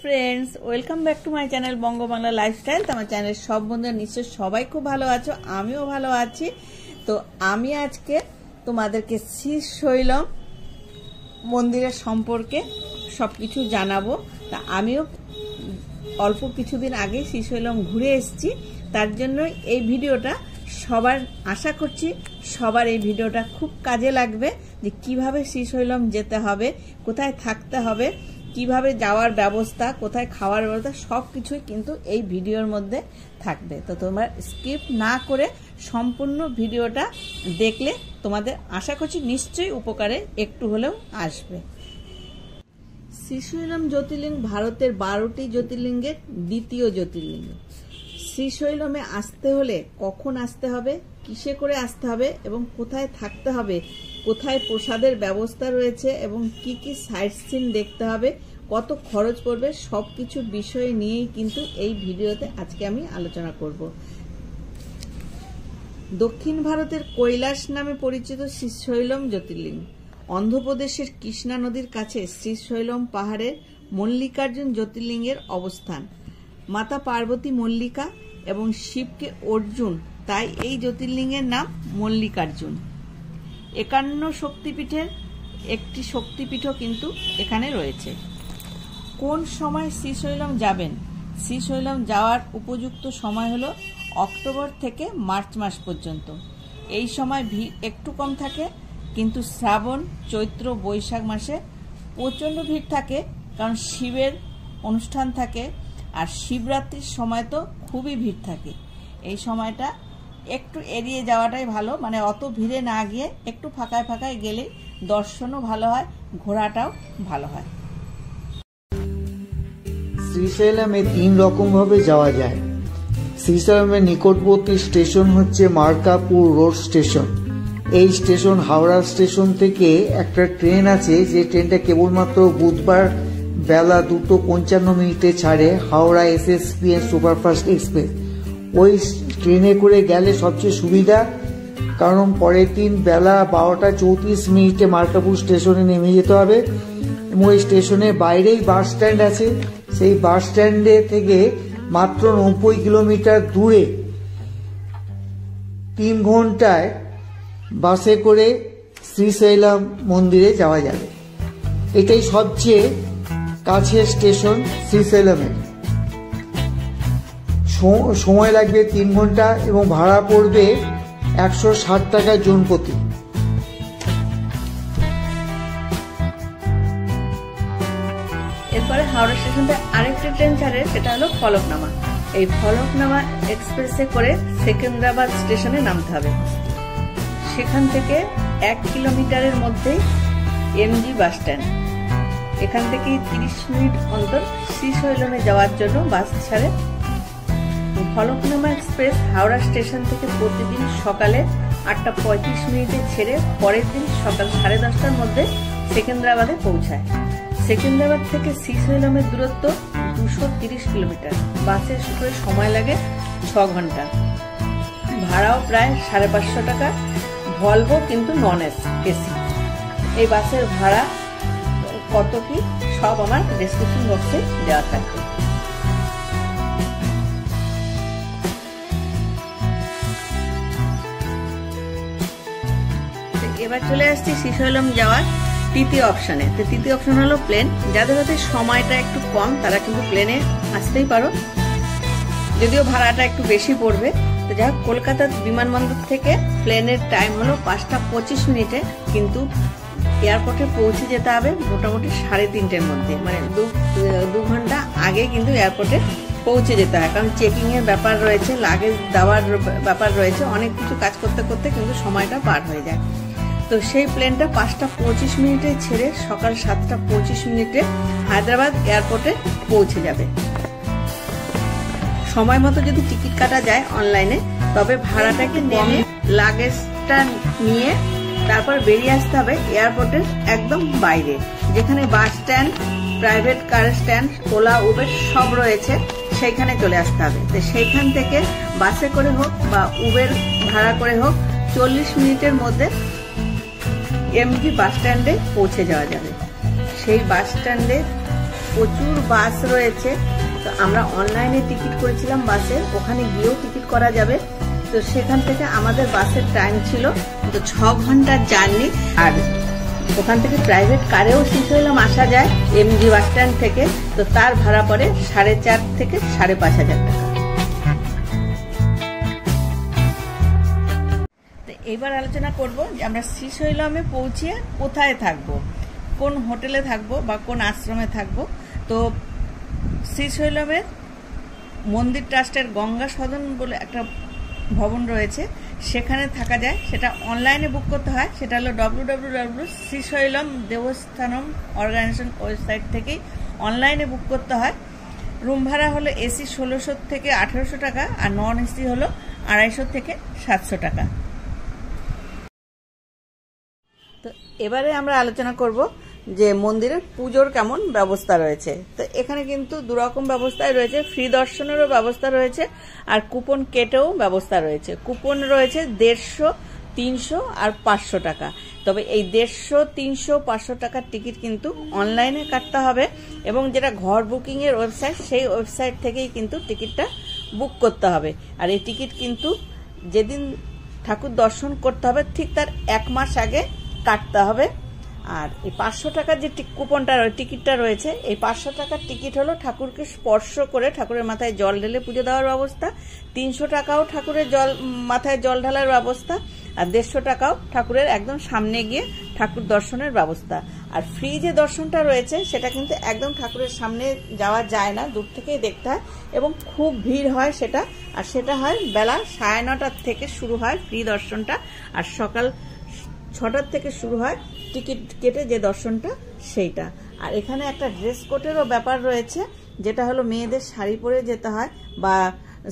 Friends, welcome back to my channel Bangabangla lifestyle. আমার চ্যানেলের সব বন্ধুরা নিশ্চয় সবাই খুব ভালো আছো, আমিও ভালো আছি। তো আমি আজকে তোমাদেরকে শ্রীশৈলম মন্দিরের সম্পর্কে সবকিছু জানাবো। তা আমিও অল্প কিছুদিন আগে শ্রীশৈলম ঘুরে এসেছি, তার জন্য এই ভিডিওটা সবার আশা করছি সবার এই ভিডিওটা খুব কাজে লাগবে, যে কিভাবে শ্রীশৈলম যেতে হবে, কোথায় থাকতে হবে, কিভাবে যাওয়ার ব্যবস্থা, কোথায় খাওয়ার ব্যবস্থা, সব কিছুই কিন্তু এই ভিডিওর মধ্যে থাকবে। তো তোমরা স্কিপ না করে সম্পূর্ণ ভিডিওটা দেখলে তোমাদের আশা করছি নিশ্চয়ই উপকারে একটু হলেও আসবে। শ্রীশৈলম জ্যোতির্লিঙ্গ ভারতের 12টি জ্যোতির্লিঙ্গের দ্বিতীয় জ্যোতির্লিঙ্গ। শ্রীশৈলমে আসতে হলে কখন আসতে হবে, কিসে করে আসতে হবে এবং কোথায় থাকতে হবে, কোথায় প্রসাদের ব্যবস্থা রয়েছে এবং কি কি সাইট সিন দেখতে হবে, কত খরচ পড়বে, সব কিছু বিষয় নিয়েই কিন্তু এই ভিডিওতে আজকে আমি আলোচনা করব। দক্ষিণ ভারতের কৈলাস নামে পরিচিত শ্রীশৈলম জ্যোতির্লিঙ্গ অন্ধ্রপ্রদেশের কৃষ্ণা নদীর কাছে শ্রীশৈলম পাহাড়ের মল্লিকার্জুন জ্যোতির্লিঙ্গের অবস্থান। মাতা পার্বতী মল্লিকা এবং শিবকে অর্জুন, তাই এই জ্যোতির্লিঙ্গের নাম মল্লিকার্জুন। 51 শক্তিপীঠের একটি শক্তিপীঠও কিন্তু এখানে রয়েছে। কোন সময় শ্রীশৈলম যাবেন? শ্রীশৈলম যাওয়ার উপযুক্ত সময় হলো অক্টোবর থেকে মার্চ মাস পর্যন্ত। এই সময় ভিড় একটু কম থাকে, কিন্তু শ্রাবণ, চৈত্র, বৈশাখ মাসে প্রচণ্ড ভিড় থাকে, কারণ শিবের অনুষ্ঠান থাকে আর শিবরাত্রির সময় তো খুবই ভিড় থাকে। এই সময়টা একটু এড়িয়ে যাওয়াটাই ভালো, মানে অত ভিড়ে না গিয়ে একটু ফাঁকায় ফাঁকায় গেলে দর্শনও ভালো হয়, ঘোরাটাও ভালো হয়। শ্রীশৈলমে 3 রকম ভাবে যাওয়া যায়। শ্রীশৈলমের নিকটবর্তী স্টেশন হচ্ছে মার্কাপুর রোড স্টেশন। এই স্টেশন হাওড়া স্টেশন থেকে একটা ট্রেন আছে, যে ট্রেনটা কেবলমাত্র বুধবার বেলা 2:55 ছাড়ে, হাওড়া এসএসপিএন সুপারফাস্ট এক্সপ্রেস। ওই ট্রেনে করে গেলে সবচেয়ে সুবিধা, কারণ পরের দিন বেলা 12:34 মার্কাপুর স্টেশনে নেমে যেতে হবে এবং ওই স্টেশনের বাইরেই বাস স্ট্যান্ড আছে। সেই বাস স্ট্যান্ডে থেকে মাত্র 90 কিলোমিটার দূরে 3 ঘন্টায় বাসে করে শ্রীশৈলম মন্দিরে যাওয়া যাবে। এটাই সবচেয়ে কাছের স্টেশন শ্রীশৈলমের। সময় লাগবে 3 ঘন্টা এবং ভাড়া পড়বে 160 টাকা জন প্রতি। এরপরে হাওড়া স্টেশন থেকে আরেকটি ট্রেন ছাড়ে, সেটা হলো ফলকনামা। এই ফলকনামা এক্সপ্রেসে করে সেকেন্দ্রাবাদ স্টেশনে নামতে হবে। সেখান থেকে 1 কিলোমিটারের মধ্যেই এমজি বাস স্ট্যান্ড। এখান থেকে 30 মিনিট অন্তর শ্রীশৈলমে যাওয়ার জন্য বাস ছাড়ে। ফলকনামা এক্সপ্রেস হাওড়া স্টেশন থেকে প্রতিদিন সকালে 8:35 ছেড়ে পরের দিন সকাল 10:30টার মধ্যে সেকেন্দ্রাবাদে পৌঁছায়। সেকেন্দ্রাবাদ থেকে শ্রীশৈলমের দূরত্ব 230 কিলোমিটার। বাসে করে সময় লাগে 6 ঘন্টা। ভাড়াও প্রায় 550 টাকা। ভলভো কিন্তু নন এসি। এই বাসের ভাড়া কত কি সব আমার ডেসক্রিপশন বক্সে দেওয়া থাকবে। এবার চলে আসছি শ্রীশৈলম যাওয়ার তৃতীয় অপশনে। তো তৃতীয় অপশন হলো প্লেন। যাদের হাতে সময়টা একটু কম তারা কিন্তু প্লেনে আসতেই পারো, যদিও ভাড়াটা একটু বেশি পড়বে। তো যাই হোক, কলকাতা বিমানবন্দর থেকে প্লেনের টাইম হলো 5:25, কিন্তু এয়ারপোর্টে পৌঁছে যেতে হবে মোটামুটি 3:30-এর মধ্যে, মানে 2 ঘন্টা আগে কিন্তু এয়ারপোর্টে পৌঁছে যেতে হয়, কারণ চেকিং এর ব্যাপার রয়েছে, লাগেজ দেওয়ার ব্যাপার রয়েছে, অনেক কিছু কাজ করতে করতে কিন্তু সময়টা পার হয়ে যায়। তো সেই প্লেনটা 5:25 ছেড়ে সকাল 7:25 হায়দ্রাবাদ এয়ারপোর্টে পৌঁছে যাবে। সময় মতো যদি টিকিট কাটা যায় অনলাইনে, তবে ভাড়াটা একটু কমে, লাগেজটা নিয়ে তারপর বেরিয়ে আসতে হবে এয়ারপোর্টের একদম বাইরে, যেখানে bus stand, private car stand, OLA, Uber সব রয়েছে, সেইখানে চলে আসতে হবে। তো সেইখান থেকে বাসে করে হোক বা উবের ভাড়া করে হোক 40 মিনিটের মধ্যে এমজি বাস স্ট্যান্ডে পৌঁছে যাওয়া যাবে। সেই বাস স্ট্যান্ডে প্রচুর বাস রয়েছে। তো আমরা অনলাইনে টিকিট করেছিলাম বাসের, ওখানে গিয়েও টিকিট করা যাবে। তো সেখান থেকে আমাদের বাসের টাইম ছিল তো 6 ঘন্টার জার্নি। আর ওখান থেকে প্রাইভেট কারেও শ্রীশৈলম আসা যায় এমজি বাস স্ট্যান্ড থেকে। তো তার ভাড়া পড়ে 4,500 থেকে 5,500 টাকা। তো এবার আলোচনা করব যে আমরা শ্রীশৈলমে পৌঁছে কোথায় থাকব, কোন হোটেলে থাকব বা কোন আশ্রমে থাকব। তো শ্রীশৈলমের মন্দির ট্রাস্টের গঙ্গা সদন বলে একটা ভবন রয়েছে, সেখানে থাকা যায়। সেটা অনলাইনে বুক করতে হয়, সেটা হলো www.srisailam devasthanam অর্গানাইজেশন ওয়েবসাইট থেকেই অনলাইনে বুক করতে হয়। রুম ভাড়া হলো এসি 1600 থেকে 1800 টাকা, আর নন এসি হলো 250 থেকে 700 টাকা। তো এবারে আমরা আলোচনা করব যে মন্দিরের পুজোর কেমন ব্যবস্থা রয়েছে। তো এখানে কিন্তু দুরকম ব্যবস্থায় রয়েছে, ফ্রি দর্শনেরও ব্যবস্থা রয়েছে আর কুপন কেটেও ব্যবস্থা রয়েছে। কুপন রয়েছে 150, 300 আর 500 টাকা। তবে এই 150, 300, 500 টাকার টিকিট কিন্তু অনলাইনে কাটতে হবে, এবং যেটা ঘর বুকিংয়ের ওয়েবসাইট, সেই ওয়েবসাইট থেকেই কিন্তু টিকিটটা বুক করতে হবে। আর এই টিকিট কিন্তু যেদিন ঠাকুর দর্শন করতে হবে ঠিক তার 1 মাস আগে কাটতে হবে। আর এই 500 টাকার যে কুপনটা টিকিটটা রয়েছে, এই 500 টাকার টিকিট হলো ঠাকুরকে স্পর্শ করে ঠাকুরের মাথায় জল ঢেলে পুজো দেওয়ার ব্যবস্থা। 300 টাকাও ঠাকুরের মাথায় জল ঢালার ব্যবস্থা। আর 150 টাকাও ঠাকুরের একদম সামনে গিয়ে ঠাকুর দর্শনের ব্যবস্থা। আর ফ্রি যে দর্শনটা রয়েছে সেটা কিন্তু একদম ঠাকুরের সামনে যাওয়া যায় না, দূর থেকেই দেখতে হয়, এবং খুব ভিড় হয় সেটা। আর সেটা হয় বেলা 9:30 থেকে শুরু হয় ফ্রি দর্শনটা, আর সকাল 6টার থেকে শুরু হয় টিকিট কেটে যে দর্শনটা সেইটা। আর এখানে একটা ড্রেস কোডেরও ব্যাপার রয়েছে, যেটা হলো মেয়েদের শাড়ি পরে যেতে হয় বা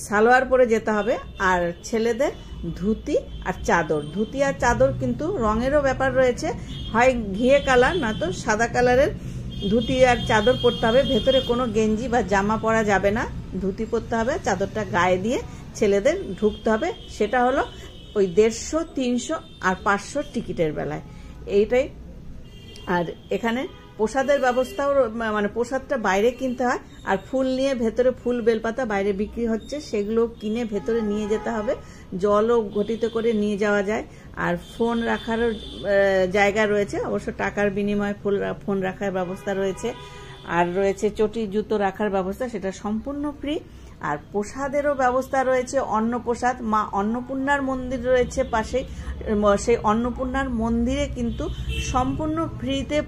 সালোয়ার পরে যেতে হবে, আর ছেলেদের ধুতি আর চাদর। ধুতি আর চাদর কিন্তু রঙেরও ব্যাপার রয়েছে, হয় ঘিয়ে কালার না তো সাদা কালারের ধুতি আর চাদর পরতে হবে। ভেতরে কোনো গেঞ্জি বা জামা পরা যাবে না, ধুতি পরতে হবে, চাদরটা গায়ে দিয়ে ছেলেদের ঢুকতে হবে। সেটা হলো ওই 150, 300 আর 500 টিকিটের বেলায় এইটাই। আর এখানে প্রসাদের ব্যবস্থাও, মানে প্রসাদটা বাইরে কিনতে হয়, আর ফুল নিয়ে ভেতরে ফুল বেলপাতা বাইরে বিক্রি হচ্ছে, সেগুলো কিনে ভেতরে নিয়ে যেতে হবে। জলও ঘটিতে করে নিয়ে যাওয়া যায়। আর ফোন রাখারও জায়গা রয়েছে, অবশ্য টাকার বিনিময়ে ফোন রাখার ব্যবস্থা রয়েছে। আর রয়েছে চটি জুতো রাখার ব্যবস্থা, সেটা সম্পূর্ণ ফ্রি। আর প্রসাদেরও ব্যবস্থা রয়েছে, অন্নপ্রসাদ। মা অন্নপূর্ণার মন্দির রয়েছে পাশেই, সেই অন্নপূর্ণার মন্দিরে কিন্তু সম্পূর্ণ ফ্রিতে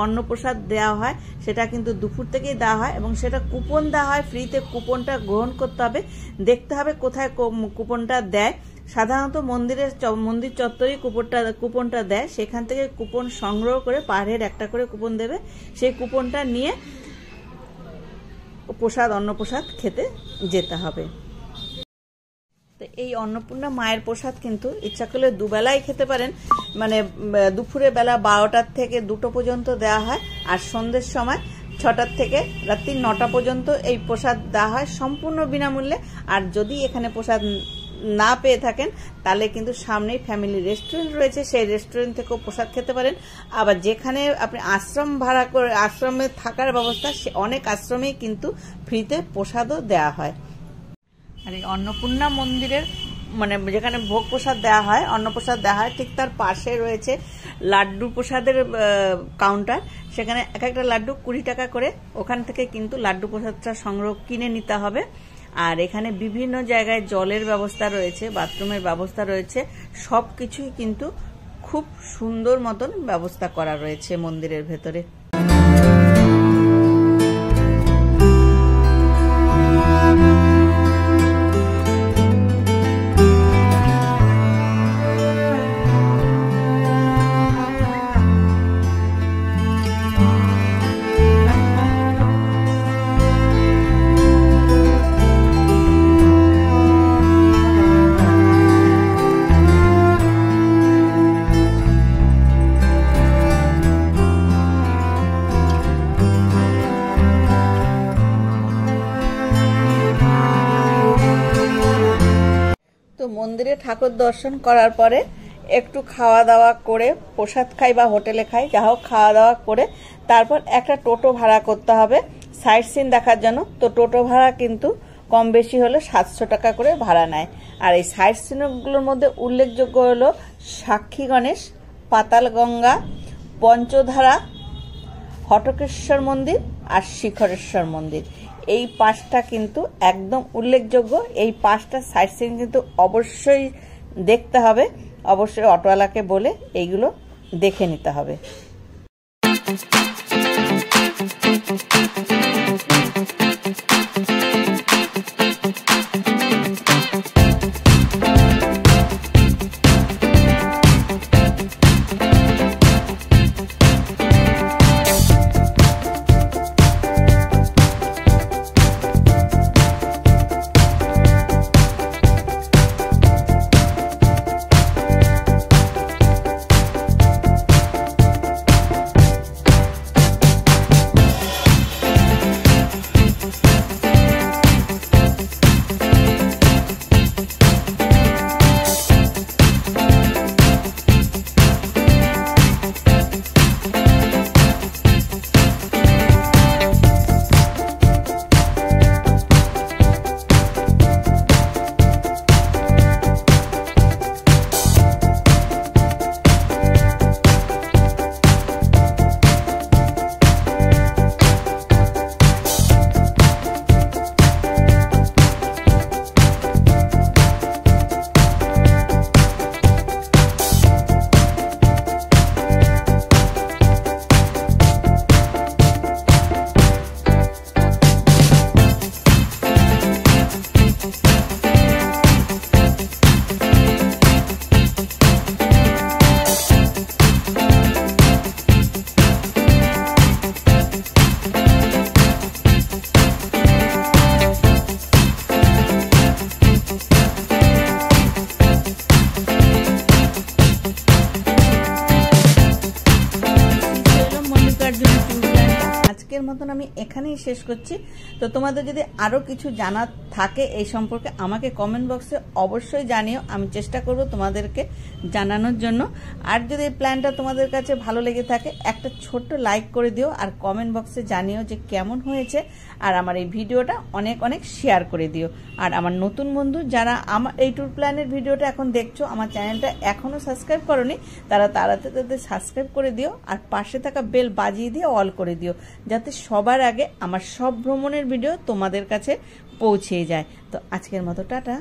অন্নপ্রসাদ দেওয়া হয়। সেটা কিন্তু দুপুর থেকেই দেওয়া হয়, এবং সেটা কুপন দেওয়া হয় ফ্রিতে। কুপনটা গ্রহণ করতে হবে, দেখতে হবে কোথায় কুপনটা দেয়। সাধারণত মন্দির চত্বরেই কুপনটা দেয়, সেখান থেকে কুপন সংগ্রহ করে পার হেড একটা করে কুপন দেবে, সেই কুপনটা নিয়ে অন্নপ্রসাদ খেতে যেতে হবে। তো এই অন্নপূর্ণা মায়ের প্রসাদ কিন্তু ইচ্ছা করলে দুবেলাই খেতে পারেন, মানে দুপুরে বেলা 12টার থেকে 2টো পর্যন্ত দেওয়া হয়, আর সন্ধ্যের সময় 6টার থেকে রাত্রি 9টা পর্যন্ত এই প্রসাদ দেওয়া হয় সম্পূর্ণ বিনামূল্যে। আর যদি এখানে প্রসাদ না পেয়ে থাকেন তাহলে কিন্তু সামনেই ফ্যামিলি রেস্টুরেন্ট রয়েছে, সেই রেস্টুরেন্ট থেকেও প্রসাদ খেতে পারেন। আবার যেখানে আপনি আশ্রম ভাড়া করে আশ্রমে থাকার ব্যবস্থা, অনেক আশ্রমেই কিন্তু ফ্রিতে প্রসাদও দেওয়া হয়। আর এই অন্নপূর্ণা মন্দিরের মানে যেখানে ভোগ প্রসাদ দেওয়া হয়, অন্নপ্রসাদ দেওয়া হয়, ঠিক তার পাশে রয়েছে লাড্ডু প্রসাদের কাউন্টার। সেখানে এক একটা লাড্ডু 20 টাকা করে, ওখান থেকে কিন্তু লাড্ডু প্রসাদটা সংগ্রহ কিনে নিতে হবে। আর এখানে বিভিন্ন জায়গায় জলের ব্যবস্থা রয়েছে, বাথরুমের ব্যবস্থা রয়েছে, সবকিছুই কিন্তু খুব সুন্দর মতন ব্যবস্থা করা রয়েছে মন্দিরের ভেতরে। মন্দিরে ঠাকুর দর্শন করার পরে একটু খাওয়া দাওয়া করে, প্রসাদ খাই বা হোটেলে খাই, যা হোক খাওয়া দাওয়া করে তারপর একটা টোটো ভাড়া করতে হবে সাইট সিন দেখার জন্য। তো টোটো ভাড়া কিন্তু কম বেশি হলে 700 টাকা করে ভাড়া নেয়। আর এই সাইট সিনগুলোর মধ্যে উল্লেখযোগ্য হলো সাক্ষী গণেশ, পাতালগঙ্গা, পঞ্চধারা, হটকেশ্বর মন্দির আর শিখরেশ্বর মন্দির। এই 5টা কিন্তু একদম উল্লেখযোগ্য। এই 5টা সাইট সিন কিন্তু অবশ্যই দেখতে হবে, অবশ্যই অটোওয়ালাকে বলে এইগুলো দেখে নিতে হবে। আজকের মতন আমি এখানেই শেষ করছি। তো তোমাদের যদি আরো কিছু জানার থাকে এই সম্পর্কে আমাকে কমেন্ট বক্সে অবশ্যই জানিও, আমি চেষ্টা করব তোমাদেরকে জানানোর জন্য। আর যদি এই প্ল্যানটা তোমাদের কাছে ভালো লেগে থাকে একটা ছোট্ট লাইক করে দিও, আর কমেন্ট বক্সে জানিও যে কেমন হয়েছে, আর আমার এই ভিডিওটা অনেক অনেক শেয়ার করে দিও। আর আমার নতুন বন্ধু যারা আমার এই ট্যুর প্ল্যানের ভিডিওটা এখন দেখছো, আমার চ্যানেলটা এখনো সাবস্ক্রাইব করোনি, তারা তাড়াতাড়ি সাবস্ক্রাইব করে দিও, আর পাশে থাকা বেল বাজিয়ে দিয়ে অল করে দিও, যাতে সবার আগে আমার সব ভ্রমণের ভিডিও তোমাদের কাছে পৌঁছে যায়। তো আজকের মতো টাটা।